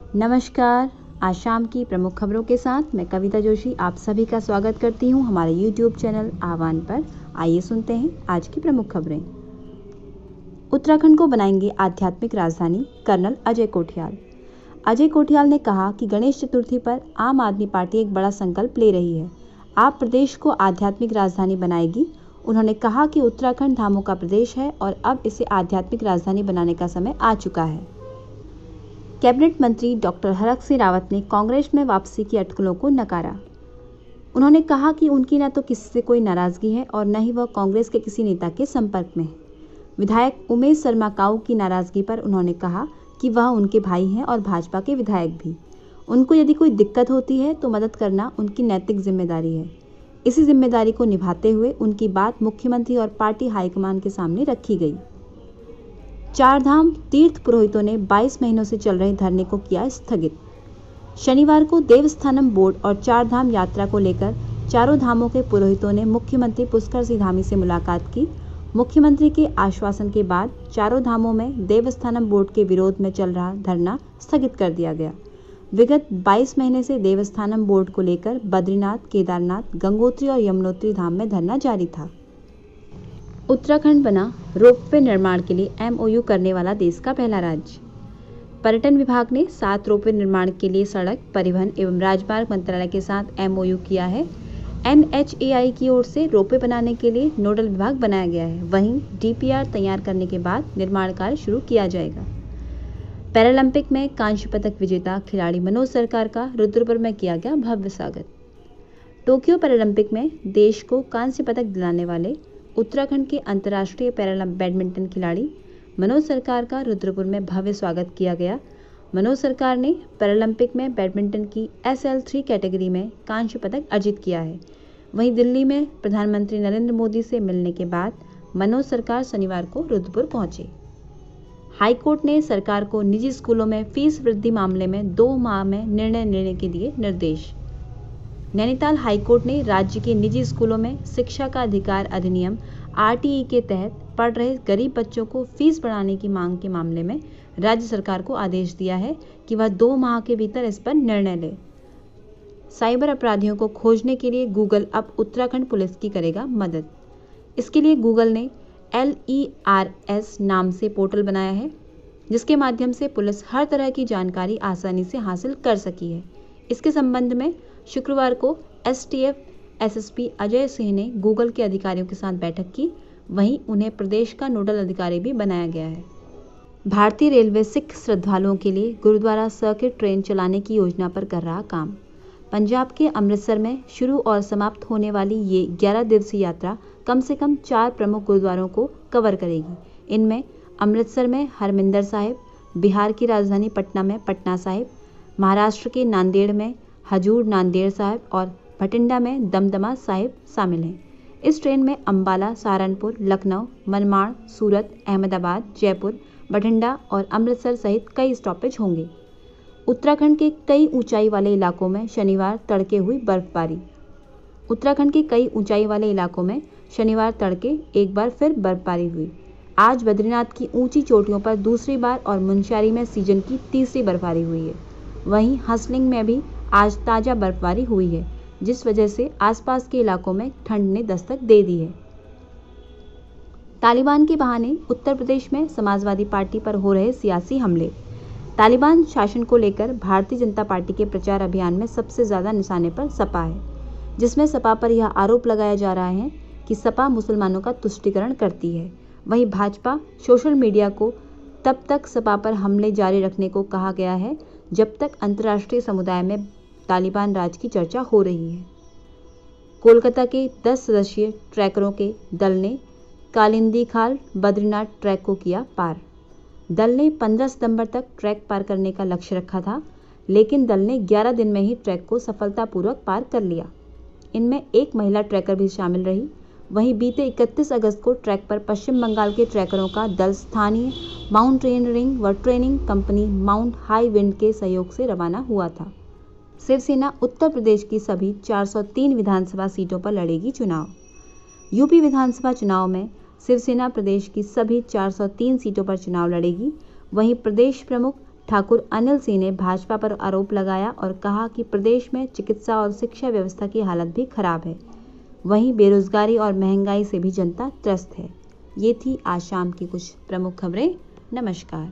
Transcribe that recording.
नमस्कार। आज शाम की प्रमुख खबरों के साथ मैं कविता जोशी आप सभी का स्वागत करती हूं हमारे YouTube चैनल आह्वान पर। आइए सुनते हैं आज की प्रमुख खबरें। उत्तराखंड को बनाएंगे आध्यात्मिक राजधानी, कर्नल अजय कोठियाल। अजय कोठियाल ने कहा कि गणेश चतुर्थी पर आम आदमी पार्टी एक बड़ा संकल्प ले रही है। आप प्रदेश को आध्यात्मिक राजधानी बनाएगी। उन्होंने कहा कि उत्तराखंड धामों का प्रदेश है और अब इसे आध्यात्मिक राजधानी बनाने का समय आ चुका है। कैबिनेट मंत्री डॉक्टर हरक सिंह रावत ने कांग्रेस में वापसी की अटकलों को नकारा। उन्होंने कहा कि उनकी न तो किसी से कोई नाराजगी है और न ही वह कांग्रेस के किसी नेता के संपर्क में है। विधायक उमेश शर्मा काऊ की नाराजगी पर उन्होंने कहा कि वह उनके भाई हैं और भाजपा के विधायक भी। उनको यदि कोई दिक्कत होती है तो मदद करना उनकी नैतिक जिम्मेदारी है। इसी जिम्मेदारी को निभाते हुए उनकी बात मुख्यमंत्री और पार्टी हाईकमान के सामने रखी गई। चारधाम तीर्थ पुरोहितों ने 22 महीनों से चल रहे धरने को किया स्थगित। शनिवार को देवस्थानम बोर्ड और चारधाम यात्रा को लेकर चारों धामों के पुरोहितों ने मुख्यमंत्री पुष्कर सिंह धामी से मुलाकात की। मुख्यमंत्री के आश्वासन के बाद चारों धामों में देवस्थानम बोर्ड के विरोध में चल रहा धरना स्थगित कर दिया गया। विगत 22 महीने से देवस्थानम बोर्ड को लेकर बद्रीनाथ, केदारनाथ, गंगोत्री और यमुनोत्री धाम में धरना जारी था। उत्तराखंड बना रोपवे निर्माण के लिए MOU करने वाला देश का पहला राज्य। पर्यटन विभाग ने 7 रोपवे निर्माण के लिए सड़क परिवहन एवं राजमार्ग मंत्रालय के साथ MOU किया है। NHAI की ओर से रोपवे बनाने के लिए नोडल विभाग बनाया गया है। वहीं DPR तैयार करने के बाद निर्माण कार्य शुरू किया जाएगा। पैरालंपिक में कांस्य पदक विजेता खिलाड़ी मनोज सरकार का रुद्रपुर में किया गया भव्य स्वागत। टोक्यो पैरालंपिक में देश को कांस्य पदक दिलाने वाले उत्तराखंड के अंतर्राष्ट्रीय बैडमिंटन खिलाड़ी मनोज सरकार का रुद्रपुर में भव्य स्वागत किया गया। मनोज सरकार ने पैरालंपिक में बैडमिंटन की SL3 कैटेगरी में कांस्य पदक अर्जित किया है। वहीं दिल्ली में प्रधानमंत्री नरेंद्र मोदी से मिलने के बाद मनोज सरकार शनिवार को रुद्रपुर पहुंचे। हाईकोर्ट ने सरकार को निजी स्कूलों में फीस वृद्धि मामले में 2 माह में निर्णय लेने के दिए निर्देश। नैनीताल हाईकोर्ट ने राज्य के निजी स्कूलों में शिक्षा का अधिकार अधिनियम RTE के तहत पढ़ रहे गरीब बच्चों को फीस बढ़ाने की मांग के मामले में राज्य सरकार को आदेश दिया है कि वह 2 माह के भीतर इस पर निर्णय ले। साइबर अपराधियों को खोजने के लिए गूगल अब उत्तराखंड पुलिस की करेगा मदद। इसके लिए गूगल ने LERS नाम से पोर्टल बनाया है, जिसके माध्यम से पुलिस हर तरह की जानकारी आसानी से हासिल कर सकी है। इसके संबंध में शुक्रवार को STF SSP अजय सिंह ने गूगल के अधिकारियों के साथ बैठक की। वहीं उन्हें प्रदेश का नोडल अधिकारी भी बनाया गया है। भारतीय रेलवे सिख श्रद्धालुओं के लिए गुरुद्वारा सर्किट ट्रेन चलाने की योजना पर कर रहा काम। पंजाब के अमृतसर में शुरू और समाप्त होने वाली ये 11 दिवसीय यात्रा कम से कम 4 प्रमुख गुरुद्वारों को कवर करेगी। इनमें अमृतसर में हरमिंदर साहिब, बिहार की राजधानी पटना में पटना साहिब, महाराष्ट्र के नांदेड़ में हजूर नांदेड़ साहिब और भटिंडा में दमदमा साहिब शामिल हैं। इस ट्रेन में अंबाला, सहारनपुर, लखनऊ, मनमाड़, सूरत, अहमदाबाद, जयपुर, बठिंडा और अमृतसर सहित कई स्टॉपेज होंगे। उत्तराखंड के कई ऊंचाई वाले इलाकों में शनिवार तड़के हुई बर्फबारी। उत्तराखंड के कई ऊंचाई वाले इलाकों में शनिवार तड़के एक बार फिर बर्फबारी हुई। आज बद्रीनाथ की ऊंची चोटियों पर दूसरी बार और मुनस्यारी में सीजन की तीसरी बर्फबारी हुई है। वहीं हसलिंग में भी आज ताज़ा बर्फबारी हुई है, जिस वजह से आसपास के इलाकों में ठंड ने दस्तक दे दी है। तालिबान के बहाने उत्तर प्रदेश में समाजवादी पार्टी पर हो रहे सियासी हमले। तालिबान शासन को लेकर भारतीय जनता पार्टी के प्रचार अभियान में सबसे ज्यादा निशाने पर सपा है, जिसमें सपा पर यह आरोप लगाया जा रहा है कि सपा मुसलमानों का तुष्टीकरण करती है। वहीं भाजपा सोशल मीडिया को तब तक सपा पर हमले जारी रखने को कहा गया है जब तक अंतर्राष्ट्रीय समुदाय में तालिबान राज की चर्चा हो रही है। कोलकाता के 10 सदस्यीय ट्रैकरों के दल ने कालिंदी खाल बद्रीनाथ ट्रैक को किया पार। दल ने 15 सितंबर तक ट्रैक पार करने का लक्ष्य रखा था, लेकिन दल ने 11 दिन में ही ट्रैक को सफलतापूर्वक पार कर लिया। इनमें एक महिला ट्रैकर भी शामिल रही। वहीं बीते 31 अगस्त को ट्रैक पर पश्चिम बंगाल के ट्रैकरों का दल स्थानीय माउंटेनियरिंग व training company mount high wind के सहयोग से रवाना हुआ था। शिवसेना उत्तर प्रदेश की सभी 403 विधानसभा सीटों पर लड़ेगी चुनाव। यूपी विधानसभा चुनाव में शिवसेना प्रदेश की सभी 403 सीटों पर चुनाव लड़ेगी। वहीं प्रदेश प्रमुख ठाकुर अनिल सिंह ने भाजपा पर आरोप लगाया और कहा कि प्रदेश में चिकित्सा और शिक्षा व्यवस्था की हालत भी खराब है। वहीं बेरोजगारी और महंगाई से भी जनता त्रस्त है। ये थी आज शाम की कुछ प्रमुख खबरें। नमस्कार।